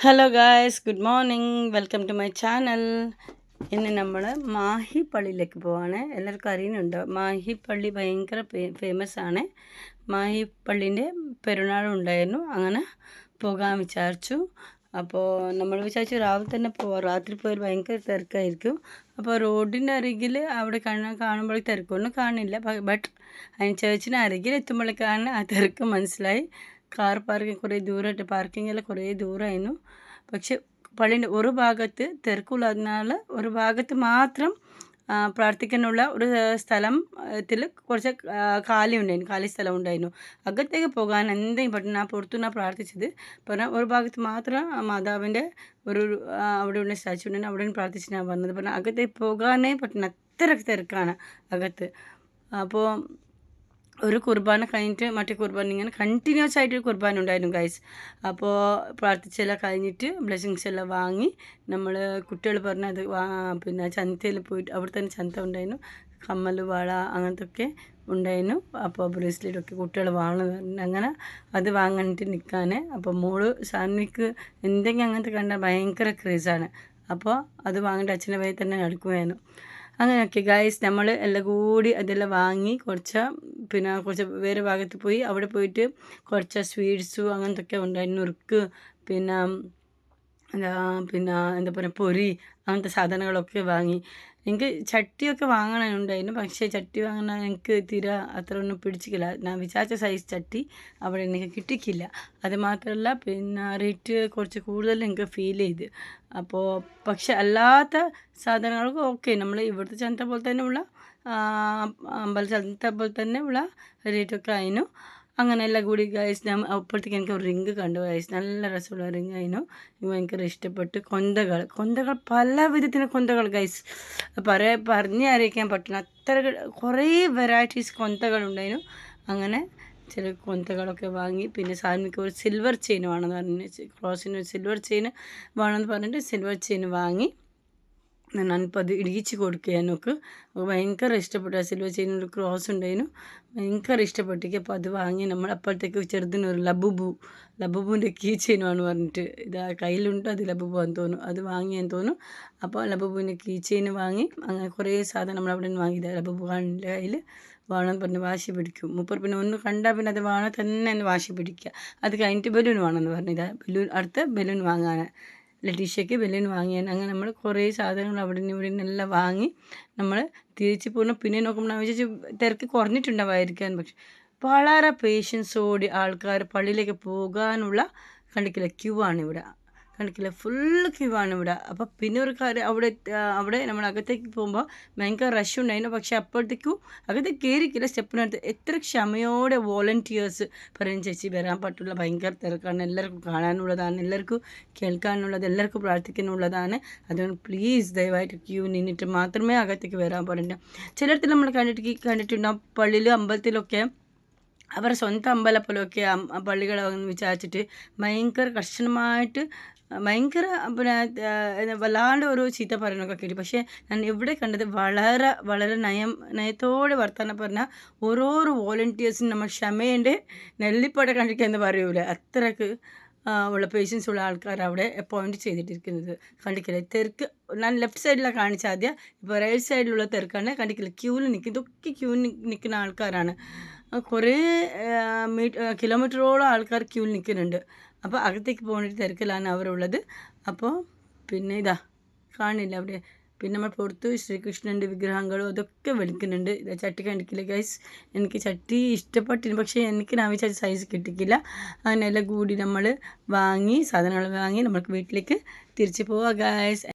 Hello guys, good morning. Welcome to my channel. ഇന്ന് നമ്മൾ മാഹി പള്ളിയിലേക്ക് പോവാണ്. എല്ലാവർക്കും അറിയുന്നുണ്ടോ? മാഹി പള്ളി ഭയങ്കര ഫേമസ് ആണ്. മാഹി പള്ളീൻ്റെ പെരുന്നാളുണ്ടായിരുന്നു. അങ്ങനെ പോകാൻ വിചാരിച്ചു. അപ്പോൾ നമ്മൾ വിചാരിച്ചു രാവിലെ തന്നെ പോവാം. രാത്രി പോയാൽ ഭയങ്കര തിരക്കായിരിക്കും. അപ്പോൾ റോഡിൻ്റെ അരികിൽ അവിടെ കാണുമ്പോൾ തിരക്കൊന്നും കാണില്ല. ബട്ട് അതിന് ചേച്ചിന് അരികിൽ എത്തുമ്പോഴേക്കാണ് ആ തിരക്ക് മനസ്സിലായി. കാർ പാർക്കിംഗ് കുറേ ദൂരമായിട്ട് പാർക്കിങ്ങെല്ലാം കുറേ ദൂരമായിരുന്നു. പക്ഷെ പള്ളിൻ്റെ ഒരു ഭാഗത്ത് തിരക്കുള്ളതിനാൽ ഒരു ഭാഗത്ത് മാത്രം പ്രാർത്ഥിക്കാനുള്ള ഒരു സ്ഥലത്തിൽ കുറച്ച് കാലി സ്ഥലം ഉണ്ടായിരുന്നു. അകത്തേക്ക് പോകാൻ എന്തെങ്കിലും പറ്റും. ഞാൻ പുറത്തുനിന്നാണ് പ്രാർത്ഥിച്ചത്. പറഞ്ഞാൽ ഒരു ഭാഗത്ത് മാത്രം മാതാവിൻ്റെ ഒരു അവിടെയുള്ള സ്റ്റാച്ചു ഉണ്ടായിരുന്നു. അവിടെ നിന്ന് പ്രാർത്ഥിച്ച് ഞാൻ വന്നത്. പറഞ്ഞാൽ അകത്തേക്ക് പോകാനേ പറ്റുന്ന അത്ര തിരക്കാണ് അകത്ത്. അപ്പോൾ ഒരു കുർബാന കഴിഞ്ഞിട്ട് മറ്റേ കുർബാന ഇങ്ങനെ കണ്ടിന്യൂസ് ആയിട്ടൊരു കുർബാന ഉണ്ടായിരുന്നു ഗൈസ്. അപ്പോൾ പ്രാർത്ഥിച്ചെല്ലാം കഴിഞ്ഞിട്ട് ബ്ലെസ്സിങ്സ് എല്ലാം വാങ്ങി നമ്മൾ കുട്ടികൾ പറഞ്ഞത് പിന്നെ ചന്തയിൽ പോയിട്ട് അവിടെ തന്നെ ചന്ത ഉണ്ടായിരുന്നു. കമ്മൽ വള അങ്ങനത്തെ ഒക്കെ ഉണ്ടായിരുന്നു. അപ്പോൾ ബ്രേസ്ലെറ്റൊക്കെ കുട്ടികൾ വാങ്ങുന്നു. അങ്ങനെ അത് വാങ്ങിയിട്ട് നിൽക്കാൻ. അപ്പോൾ മോള് സാൻവിക്ക് എന്തെങ്കിലും അങ്ങനത്തെ കണ്ടാൽ ഭയങ്കര ക്രേസാണ്. അപ്പോൾ അത് വാങ്ങിയിട്ട് അച്ഛൻ്റെ വഴി തന്നെ നടക്കുമായിരുന്നു. അങ്ങനെയൊക്കെ ഗൈസ് നമ്മൾ എല്ലാം കൂടി അതെല്ലാം വാങ്ങി കുറച്ച് വേറെ ഭാഗത്ത് പോയി അവിടെ പോയിട്ട് കുറച്ച് സ്വീറ്റ്സും അങ്ങനത്തെ ഒക്കെ ഉണ്ടായിരുന്നു. നുറുക്ക് പിന്നെ എന്താ പറയുക പൊരി അങ്ങനത്തെ സാധനങ്ങളൊക്കെ വാങ്ങി. എനിക്ക് ചട്ടിയൊക്കെ വാങ്ങാനുണ്ടായിരുന്നു. പക്ഷേ ചട്ടി വാങ്ങാൻ എനിക്ക് തീരെ അത്ര ഒന്നും പിടിച്ചില്ല. ഞാൻ വിചാരിച്ച സൈസ് ചട്ടി അവിടെ എനിക്ക് കിട്ടിക്കില്ല. അത് മാത്രമല്ല പിന്നെ റേറ്റ് കുറച്ച് കൂടുതൽ എനിക്ക് ഫീൽ ചെയ്ത്. അപ്പോൾ പക്ഷെ അല്ലാത്ത സാധനങ്ങൾക്ക് ഓക്കെ, നമ്മൾ ഇവിടുത്തെ ചന്ത പോലെ തന്നെ ഉള്ള അമ്പല ചന്ത പോലെ തന്നെ ഉള്ള റേറ്റൊക്കെ ആയിരുന്നു. അങ്ങനെ എല്ലാം കൂടി ഗൈസ് ഞാൻ അപ്പോഴത്തേക്ക് എനിക്ക് ഒരു റിങ് കണ്ടു ഗൈസ്. നല്ല രസമുള്ള റിങ് ആയിരുന്നു. ഭയങ്കര ഇഷ്ടപ്പെട്ട്. കൊന്തകൾ പല വിധത്തിലുള്ള കൊന്തകൾ ഗൈസ് പറഞ്ഞ് അറിയിക്കാൻ പറ്റുന്ന അത്ര കുറേ വെറൈറ്റീസ് കൊന്തകളുണ്ടായിരുന്നു. അങ്ങനെ ചില കൊന്തകളൊക്കെ വാങ്ങി. പിന്നെ സാൽമിക്ക് ഒരു സിൽവർ ചെയിൻ വേണമെന്ന് പറഞ്ഞ് ക്രോസിന് ഒരു സിൽവർ ചെയിൻ വേണമെന്ന് പറഞ്ഞിട്ട് സിൽവർ ചെയിൻ വാങ്ങി. ഞാനിപ്പോൾ അത് ഇടിയിച്ച് കൊടുക്കുക എനിക്ക് ഭയങ്കര ഇഷ്ടപ്പെട്ടു. ആ സിൽവർ ചെയിനൊരു ക്രോസ് ഉണ്ടായിരുന്നു. ഭയങ്കര ഇഷ്ടപ്പെട്ടേക്ക്. അപ്പോൾ അത് വാങ്ങി. നമ്മൾ അപ്പോഴത്തേക്ക് ചെറുതിനൊരു ലബുബുവിൻ്റെ കീ ചെയിനാണ് പറഞ്ഞിട്ട് ഇതാ കയ്യിലുണ്ട്. അത് ലബുബാന്ന് തോന്നുന്നു. അത് വാങ്ങിയെന്ന് തോന്നുന്നു. അപ്പോൾ ലബുബുവിൻ്റെ കീ ചെയിൻ വാങ്ങി. അങ്ങനെ കുറേ സാധനം നമ്മളവിടെ നിന്ന് വാങ്ങിയത്. ലബുബു കാണിൻ്റെ കയ്യിൽ വേണമെന്ന് പറഞ്ഞ് വാശി പിടിക്കും. മൂപ്പർ പിന്നെ ഒന്ന് കണ്ടാൽ പിന്നെ അത് വേണം തന്നെ വാശി പിടിക്കുക. അത് കഴിഞ്ഞിട്ട് ബലൂൺ വേണമെന്ന് പറഞ്ഞിതാ അടുത്ത ബലൂൺ വാങ്ങാൻ ലട്ടീഷയ്ക്ക് ബലൂൺ വാങ്ങിയാൽ. അങ്ങനെ നമ്മൾ കുറേ സാധനങ്ങൾ അവിടെ നിന്ന് ഇവിടെ നിന്നെല്ലാം വാങ്ങി നമ്മൾ തിരിച്ച് പോകണം. പിന്നെ നോക്കുമ്പോൾ ഞാൻ വിചാരിച്ചു തിരക്ക് കുറഞ്ഞിട്ടുണ്ടാവായിരിക്കാൻ. പക്ഷെ വളരെ പേഷ്യൻസോടെ ആൾക്കാർ പള്ളിയിലേക്ക് പോകാനുള്ള കണ്ടിക്കില്ല ക്യൂ ആണ് ഇവിടെ. കണ്ടിക്കില്ല ഫുള്ള് ക്യൂ ആണ് ഇവിടെ. അപ്പോൾ പിന്നെ ഒരു കാര്യം അവിടെ നമ്മൾ അകത്തേക്ക് പോകുമ്പോൾ ഭയങ്കര റഷ് ഉണ്ടായിരുന്നു. പക്ഷേ അപ്പോഴത്തേക്കും അകത്തേക്ക് കയറിക്കില്ല. സ്റ്റെപ്പിനടുത്ത് എത്ര ക്ഷമയോടെ വോളണ്ടിയേഴ്സ് പറയും ചേച്ചി വരാൻ പറ്റില്ല, ഭയങ്കര തിരക്കാണ്, എല്ലാവർക്കും കാണാനുള്ളതാണ്, എല്ലാവർക്കും കേൾക്കാനുള്ളത്, എല്ലാവർക്കും പ്രാർത്ഥിക്കാനുള്ളതാണ്. അതുകൊണ്ട് പ്ലീസ് ദയവായിട്ട് ക്യൂ നിന്നിട്ട് മാത്രമേ അകത്തേക്ക് വരാൻ പാടില്ല. ചിലയിടത്ത് നമ്മൾ കണ്ടിട്ടുണ്ടാകും പള്ളിയിലും അമ്പലത്തിലൊക്കെ അവരുടെ സ്വന്തം അമ്പലം പോലെയൊക്കെ പള്ളികളാണെന്ന് വിചാരിച്ചിട്ട് ഭയങ്കര കർശനമായിട്ട് ഭയങ്കര പിന്നെ വല്ലാണ്ട് ഒരു ചീത്ത പറയുന്നൊക്കെ കേട്ടു. പക്ഷേ ഞാൻ ഇവിടെ കണ്ടത് വളരെ വളരെ നയത്തോടെ വർത്തമാനം പറഞ്ഞാൽ ഓരോരോ വോളണ്ടിയേഴ്സിനും നമ്മൾ ക്ഷമേൻ്റെ നെല്ലിപ്പട കണ്ടിരിക്കുക പറയൂലേ, അത്രക്ക് ഉള്ള പേഷ്യൻസ് ഉള്ള ആൾക്കാർ അവിടെ അപ്പോയിൻറ്റ് ചെയ്തിട്ടിരിക്കുന്നത്. കണ്ടിക്കില്ല തിരക്ക്. ഞാൻ ലെഫ്റ്റ് സൈഡിലാണ് കാണിച്ചാൽ ആദ്യം. ഇപ്പോൾ റൈറ്റ് സൈഡിലുള്ള തിരക്കാണ്. കണ്ടിക്കില്ല ക്യൂവിൽ നിൽക്കും. ഇതൊക്കെ ക്യൂവിൽ നിൽക്കുന്ന ആൾക്കാരാണ്. കുറേ കിലോമീറ്ററോളം ആൾക്കാർ ക്യൂവിൽ നിൽക്കുന്നുണ്ട്. അപ്പോൾ അകത്തേക്ക് പോകേണ്ട തിരക്കിലാണ് അവരുള്ളത്. അപ്പോൾ പിന്നെ ഇതാ കാണില്ല അവിടെ. പിന്നെ നമ്മൾ പുറത്ത് ശ്രീകൃഷ്ണൻ്റെ വിഗ്രഹങ്ങളും അതൊക്കെ വിളിക്കുന്നുണ്ട്. ഇതാ ചട്ടി കണ്ടിക്കില്ല ഗൈസ്. എനിക്ക് ചട്ടി ഇഷ്ടപ്പെട്ടിരുന്നു. പക്ഷേ എനിക്ക് ഞാൻ വിചാരിച്ച സൈസ് കിട്ടിക്കില്ല. അങ്ങനെയെല്ലാം കൂടി നമ്മൾ സാധനങ്ങൾ വാങ്ങി നമ്മൾക്ക് വീട്ടിലേക്ക് തിരിച്ച് പോവാം ഗൈസ്.